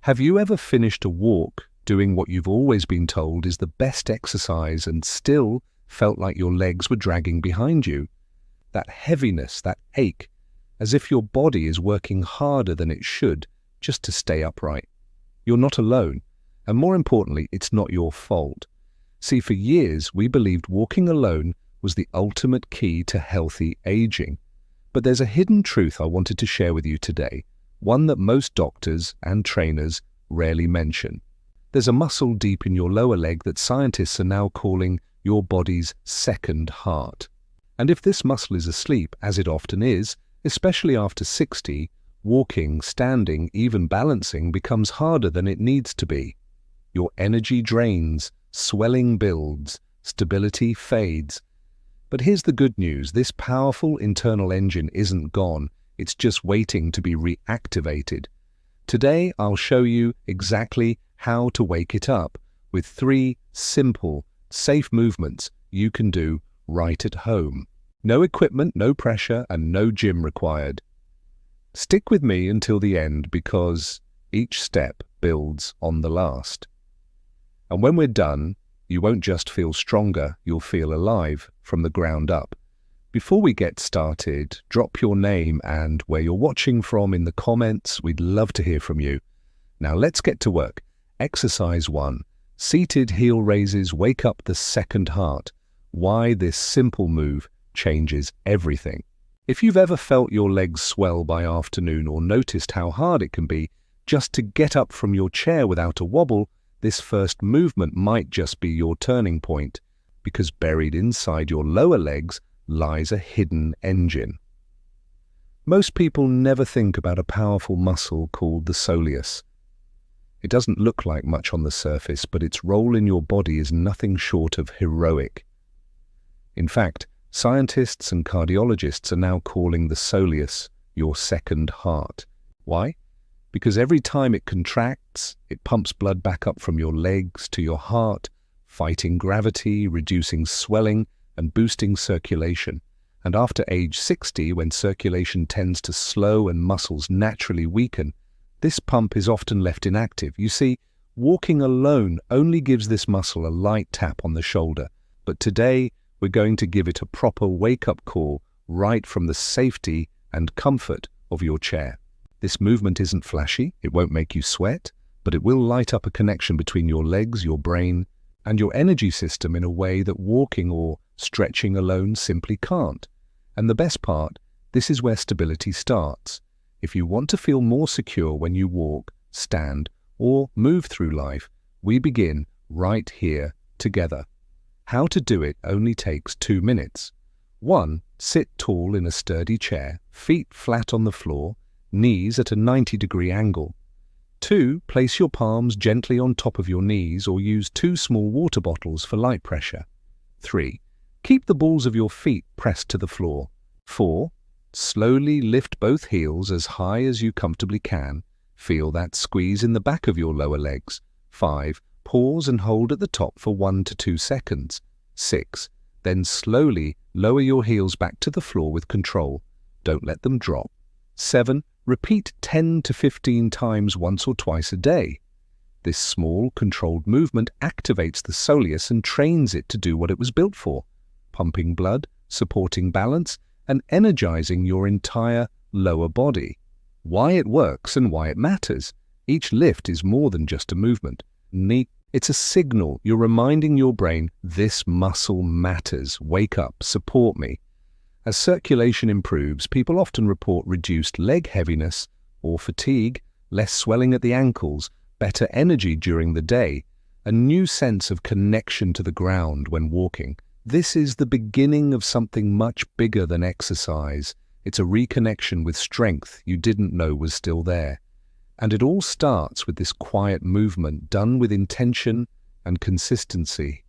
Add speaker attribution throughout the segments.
Speaker 1: Have you ever finished a walk doing what you've always been told is the best exercise and still felt like your legs were dragging behind you? That heaviness, that ache, as if your body is working harder than it should just to stay upright. You're not alone, and more importantly, it's not your fault. See, for years we believed walking alone was the ultimate key to healthy aging. But there's a hidden truth I wanted to share with you today, one that most doctors and trainers rarely mention. There's a muscle deep in your lower leg that scientists are now calling your body's second heart. And if this muscle is asleep, as it often is, especially after 60, walking, standing, even balancing becomes harder than it needs to be. Your energy drains, swelling builds, stability fades. But here's the good news, this powerful internal engine isn't gone, it's just waiting to be reactivated. Today I'll show you exactly how to wake it up with 3 simple, safe movements you can do right at home. No equipment, no pressure, and no gym required. Stick with me until the end because each step builds on the last. And when we're done, you won't just feel stronger, you'll feel alive from the ground up. Before we get started, drop your name and where you're watching from in the comments. We'd love to hear from you. Now let's get to work. Exercise 1. Seated heel raises wake up the second heart. Why this simple move changes everything. If you've ever felt your legs swell by afternoon or noticed how hard it can be just to get up from your chair without a wobble, this first movement might just be your turning point, because buried inside your lower legs lies a hidden engine. Most people never think about a powerful muscle called the soleus. It doesn't look like much on the surface, but its role in your body is nothing short of heroic. In fact, scientists and cardiologists are now calling the soleus your second heart. Why? Because every time it contracts, it pumps blood back up from your legs to your heart, fighting gravity, reducing swelling, and boosting circulation. And after age 60, when circulation tends to slow and muscles naturally weaken, this pump is often left inactive. You see, walking alone only gives this muscle a light tap on the shoulder. But today, we're going to give it a proper wake-up call right from the safety and comfort of your chair. This movement isn't flashy, it won't make you sweat, but it will light up a connection between your legs, your brain, and your energy system in a way that walking or stretching alone simply can't. And the best part, this is where stability starts. If you want to feel more secure when you walk, stand, or move through life, we begin right here together. How to do it only takes 2 minutes. 1. Sit tall in a sturdy chair, feet flat on the floor, knees at a 90-degree angle. 2. Place your palms gently on top of your knees or use 2 small water bottles for light pressure. 3. Keep the balls of your feet pressed to the floor. 4. Slowly lift both heels as high as you comfortably can. Feel that squeeze in the back of your lower legs. 5. Pause and hold at the top for 1 to 2 seconds. 6. Then slowly lower your heels back to the floor with control. Don't let them drop. 7. Repeat 10 to 15 times once or twice a day. This small, controlled movement activates the soleus and trains it to do what it was built for, pumping blood, supporting balance, and energizing your entire lower body. Why it works and why it matters. Each lift is more than just a movement. It's a signal. You're reminding your brain, this muscle matters. Wake up, support me. As circulation improves, people often report reduced leg heaviness or fatigue, less swelling at the ankles, better energy during the day, a new sense of connection to the ground when walking. This is the beginning of something much bigger than exercise. It's a reconnection with strength you didn't know was still there. And it all starts with this quiet movement done with intention and consistency.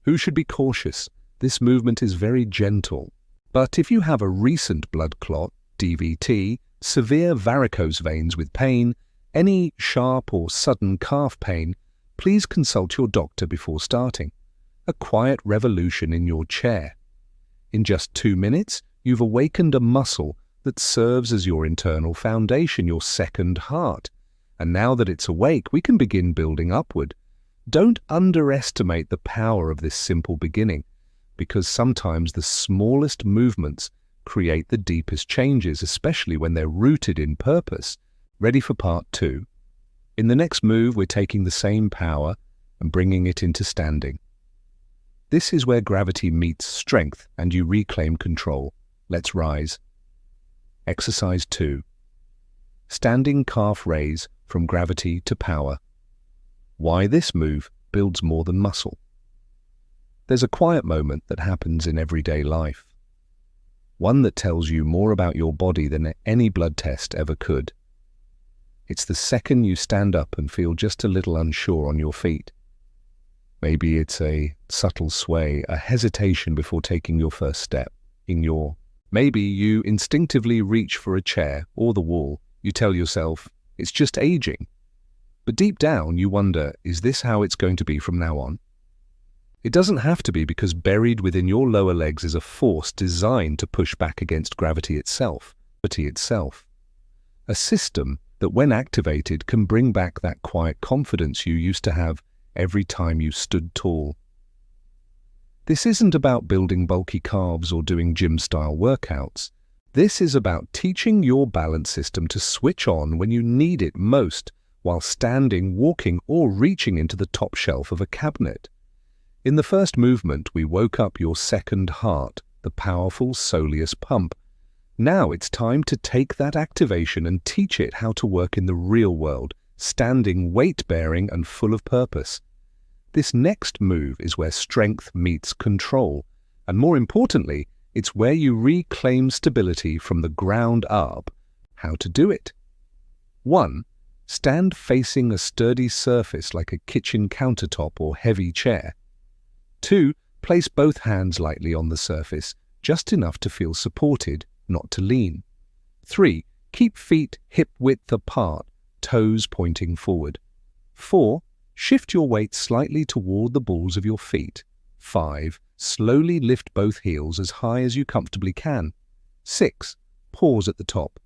Speaker 1: Who should be cautious? This movement is very gentle. But if you have a recent blood clot, DVT, severe varicose veins with pain, any sharp or sudden calf pain, please consult your doctor before starting. A quiet revolution in your chair. In just 2 minutes, you've awakened a muscle that serves as your internal foundation, your second heart. And now that it's awake, we can begin building upward. Don't underestimate the power of this simple beginning, because sometimes the smallest movements create the deepest changes, especially when they're rooted in purpose. Ready for part 2? In the next move, we're taking the same power and bringing it into standing. This is where gravity meets strength and you reclaim control. Let's rise. Exercise 2. Standing calf raise from gravity to power. Why this move builds more than muscle. There's a quiet moment that happens in everyday life. One that tells you more about your body than any blood test ever could. It's the second you stand up and feel just a little unsure on your feet. Maybe it's a subtle sway, a hesitation before taking your first step. Maybe you instinctively reach for a chair or the wall. You tell yourself, it's just aging. But deep down you wonder, is this how it's going to be from now on? It doesn't have to be, because buried within your lower legs is a force designed to push back against gravity itself. A system that, when activated, can bring back that quiet confidence you used to have every time you stood tall. This isn't about building bulky calves or doing gym-style workouts. This is about teaching your balance system to switch on when you need it most, while standing, walking, or reaching into the top shelf of a cabinet. In the first movement, we woke up your second heart, the powerful soleus pump. Now it's time to take that activation and teach it how to work in the real world, standing, weight-bearing, and full of purpose. This next move is where strength meets control, and more importantly, it's where you reclaim stability from the ground up. How to do it? 1. Stand facing a sturdy surface like a kitchen countertop or heavy chair. 2. Place both hands lightly on the surface, just enough to feel supported, not to lean. 3. Keep feet hip-width apart, toes pointing forward. 4. Shift your weight slightly toward the balls of your feet. 5. Slowly lift both heels as high as you comfortably can. 6. Pause at the top.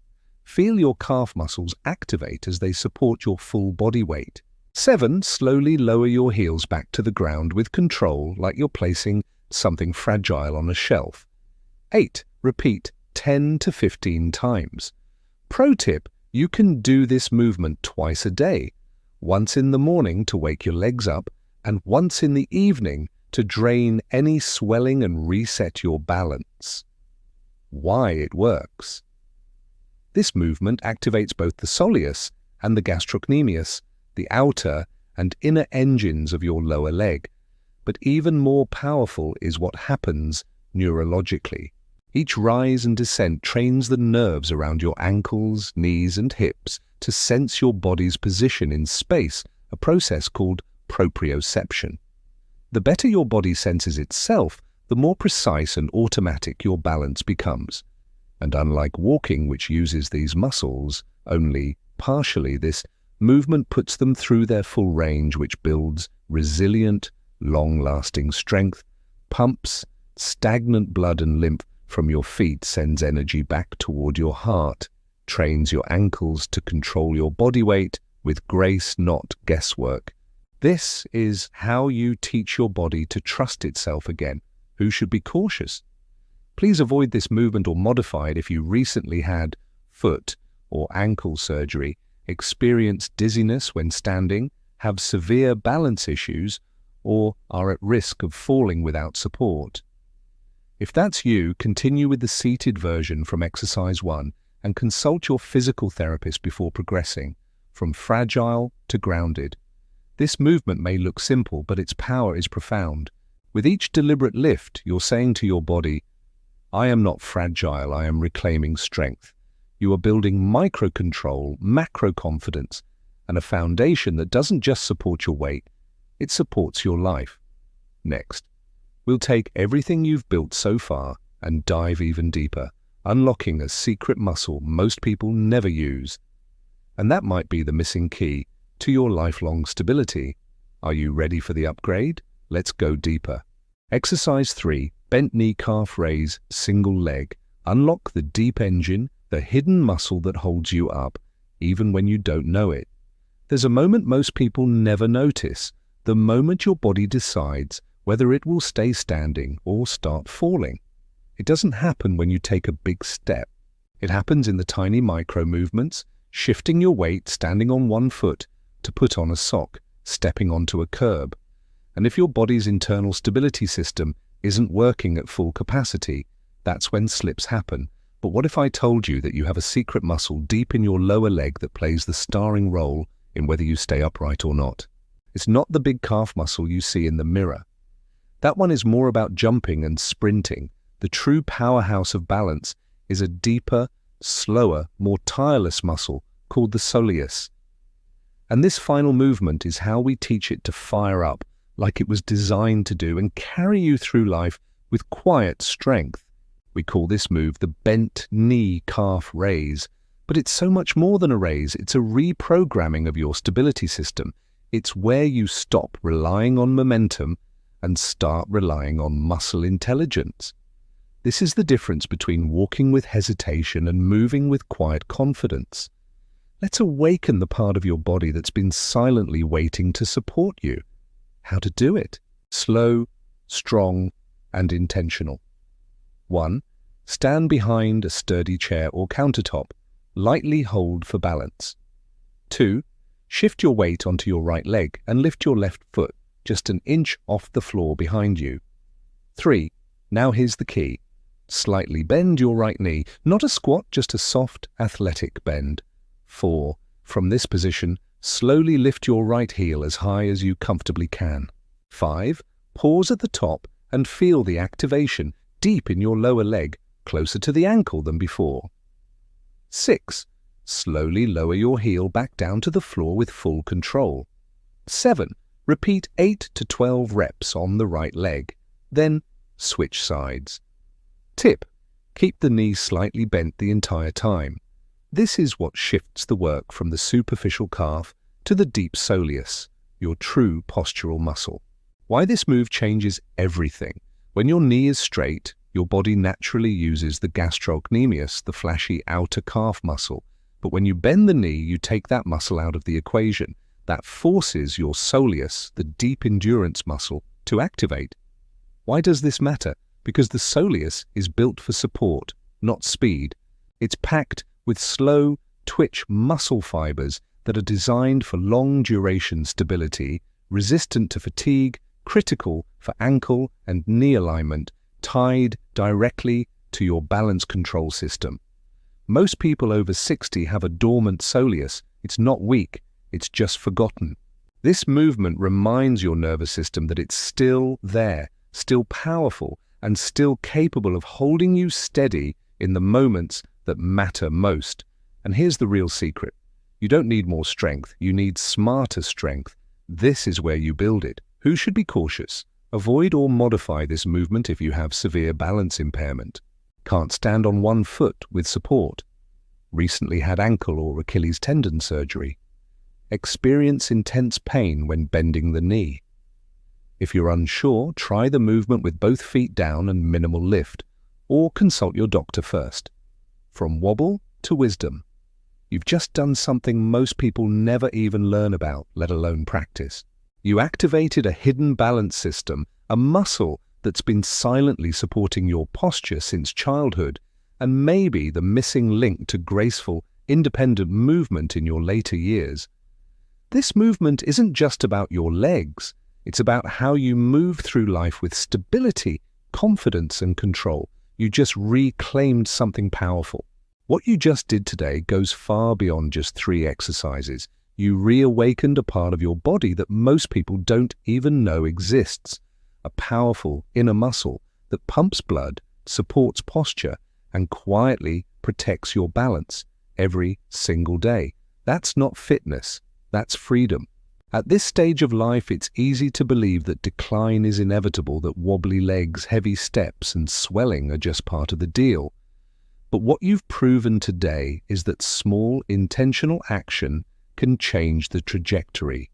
Speaker 1: Feel your calf muscles activate as they support your full body weight. 7. Slowly lower your heels back to the ground with control, like you're placing something fragile on a shelf. 8. Repeat 10 to 15 times. Pro tip, you can do this movement twice a day. Once in the morning to wake your legs up, and once in the evening to drain any swelling and reset your balance. Why it works. This movement activates both the soleus and the gastrocnemius, the outer and inner engines of your lower leg. But even more powerful is what happens neurologically. Each rise and descent trains the nerves around your ankles, knees, and hips to sense your body's position in space, a process called proprioception. The better your body senses itself, the more precise and automatic your balance becomes. And unlike walking, which uses these muscles only partially, this movement puts them through their full range, which builds resilient, long-lasting strength, pumps stagnant blood and lymph from your feet, sends energy back toward your heart, trains your ankles to control your body weight with grace, not guesswork. This is how you teach your body to trust itself again. Who should be cautious? Please avoid this movement or modify it if you recently had foot or ankle surgery, experience dizziness when standing, have severe balance issues, or are at risk of falling without support. If that's you, continue with the seated version from exercise 1 and consult your physical therapist before progressing from fragile to grounded. This movement may look simple, but its power is profound. With each deliberate lift, you're saying to your body, I am not fragile, I am reclaiming strength. You are building micro-control, macro-confidence, and a foundation that doesn't just support your weight, it supports your life. Next, we'll take everything you've built so far and dive even deeper, unlocking a secret muscle most people never use. And that might be the missing key to your lifelong stability. Are you ready for the upgrade? Let's go deeper. Exercise 3, bent knee calf raise, single leg. Unlock the deep engine, the hidden muscle that holds you up, even when you don't know it. There's a moment most people never notice, the moment your body decides whether it will stay standing or start falling. It doesn't happen when you take a big step. It happens in the tiny micro-movements, shifting your weight, standing on one foot, to put on a sock, stepping onto a curb. And if your body's internal stability system isn't working at full capacity, that's when slips happen. But what if I told you that you have a secret muscle deep in your lower leg that plays the starring role in whether you stay upright or not? It's not the big calf muscle you see in the mirror. That one is more about jumping and sprinting. The true powerhouse of balance is a deeper, slower, more tireless muscle called the soleus. And this final movement is how we teach it to fire up like it was designed to do and carry you through life with quiet strength. We call this move the bent knee calf raise, but it's so much more than a raise. It's a reprogramming of your stability system. It's where you stop relying on momentum and start relying on muscle intelligence. This is the difference between walking with hesitation and moving with quiet confidence. Let's awaken the part of your body that's been silently waiting to support you. How to do it? Slow, strong, and intentional. 1. Stand behind a sturdy chair or countertop. Lightly hold for balance. 2. Shift your weight onto your right leg and lift your left foot just an inch off the floor behind you. 3. Now here's the key. Slightly bend your right knee, not a squat, just a soft, athletic bend. 4. From this position, slowly lift your right heel as high as you comfortably can. 5. Pause at the top and feel the activation deep in your lower leg, closer to the ankle than before. 6. Slowly lower your heel back down to the floor with full control. 7. Repeat 8 to 12 reps on the right leg. Then switch sides. Tip: keep the knee slightly bent the entire time. This is what shifts the work from the superficial calf to the deep soleus, your true postural muscle. Why this move changes everything. When your knee is straight, your body naturally uses the gastrocnemius, the flashy outer calf muscle. But when you bend the knee, you take that muscle out of the equation. That forces your soleus, the deep endurance muscle, to activate. Why does this matter? Because the soleus is built for support, not speed. It's packed with slow, twitch muscle fibers that are designed for long-duration stability, resistant to fatigue, critical for ankle and knee alignment, tied directly to your balance control system. Most people over 60 have a dormant soleus. It's not weak, it's just forgotten. This movement reminds your nervous system that it's still there, still powerful, and still capable of holding you steady in the moments that matter most. And here's the real secret. You don't need more strength, you need smarter strength. This is where you build it. Who should be cautious? Avoid or modify this movement if you have severe balance impairment. Can't stand on one foot with support. Recently had ankle or Achilles tendon surgery. Experience intense pain when bending the knee. If you're unsure, try the movement with both feet down and minimal lift, or consult your doctor first. From wobble to wisdom. You've just done something most people never even learn about, let alone practice. You activated a hidden balance system, a muscle that's been silently supporting your posture since childhood, and maybe the missing link to graceful, independent movement in your later years. This movement isn't just about your legs. It's about how you move through life with stability, confidence, and control. You just reclaimed something powerful. What you just did today goes far beyond just 3 exercises. You reawakened a part of your body that most people don't even know exists. A powerful inner muscle that pumps blood, supports posture, and quietly protects your balance every single day. That's not fitness, that's freedom. At this stage of life, it's easy to believe that decline is inevitable, that wobbly legs, heavy steps, and swelling are just part of the deal. But what you've proven today is that small, intentional action can change the trajectory.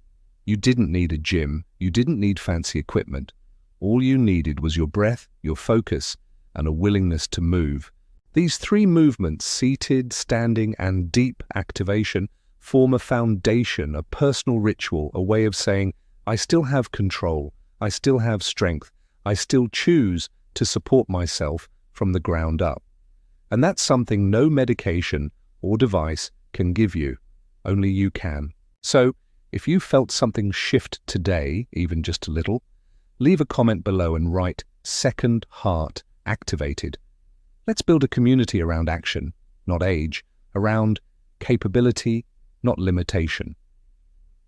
Speaker 1: You didn't need a gym, you didn't need fancy equipment. All you needed was your breath, your focus, and a willingness to move. These 3 movements, seated, standing, and deep activation, Form a foundation, a personal ritual, a way of saying, I still have control, I still have strength, I still choose to support myself from the ground up. And that's something no medication or device can give you. Only you can. So, if you felt something shift today, even just a little, leave a comment below and write "Second Heart Activated." Let's build a community around action, not age, around capability, not limitation.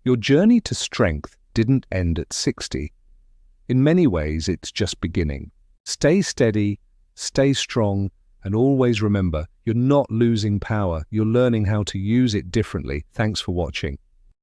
Speaker 1: Your journey to strength didn't end at 60. In many ways, it's just beginning. Stay steady, stay strong, and always remember, you're not losing power. You're learning how to use it differently. Thanks for watching.